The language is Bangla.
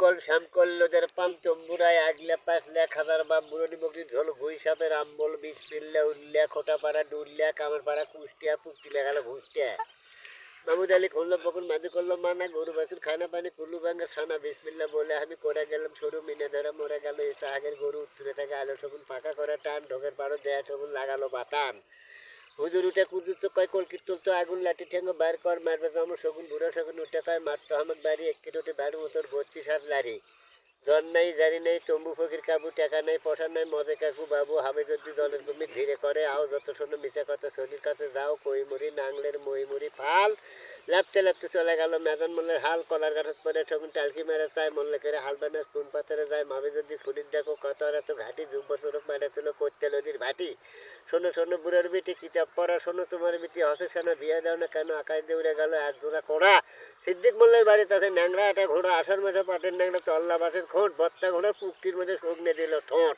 শ্যামকল শ্যামকল লোদের পাম তম্বুরায় আগলে পাঁচলে খাদার বা বুড়ি বকরি ঝোল ঘুই সাপের আম্বল বিসমিল্লা উল্লা খোটাপাড়া ডুল্লা কামারপাড়া কুষ্টিয়া পুক্তি লাগালো ঘুষ্টিয়া মাহমুদ আলী খুললো বকুন মাদু করলো মানা গরু বাছুর খানা পানি কুল্লু ভাঙ্গা ছানা বিসমিল্লা বলে আমি করে গেলাম সরু মিনে ধরা মরে গেল এসে আগের গরু উত্তরে থাকে আলো সগুন ফাঁকা করে টান ঢোকের পাড়ো দেয়া সগুন লাগালো বাতান হুজুর উঠে কুদুর কয় কলকির তুলতো আগুন লাঠি ঠেঙ্গো বাইর কর মারবে জমো শগুন বুড়ো শগুন উঠে কয় মারতো আমার বাড়ি এক কিলোটে বাড়ি মতোর ভর্তি সাত লারি জন নাই জারি নেই তম্বু ফকির কাবু টাকা নেই পঠা নাই মজে কাকু বাবু হাবে যদি জলের তুমি ধীরে করে আও যত শোনো মিশা কথা শনির কাছে যাও কইমুড়ি নাংলের মইমুড়ি ফাল লাপতে লাপতে চলে গেল মেদন মল্লের হাল কলার গাছত পরে ঠকুন টালকি মেরে চায় মল্লে করে হাল বানা স্পুন পাথরে যায় মাবে যদি ফুলির দেখো কত আর এত ঘাটি যুব বছরক মারে তুলো করতে নদীর ভাটি শোনো শোনো বুড়োর বিটি কিতাব পড়া শোনো তোমার বিটি হসে সানা বিয়ে দাও না কেন আকাশ দিয়ে উড়ে গেল এক জোড়া কোড়া সিদ্দিক মোল্লার বাড়িতে আছে ন্যাংরা একটা ঘোড়া আষাঢ় মাসে পাটের ন্যাংরা তল্লা বাসের খোঁট বত্তা ঘোড়া পুক্তির মধ্যে সগ্নে দিল ঠোঁট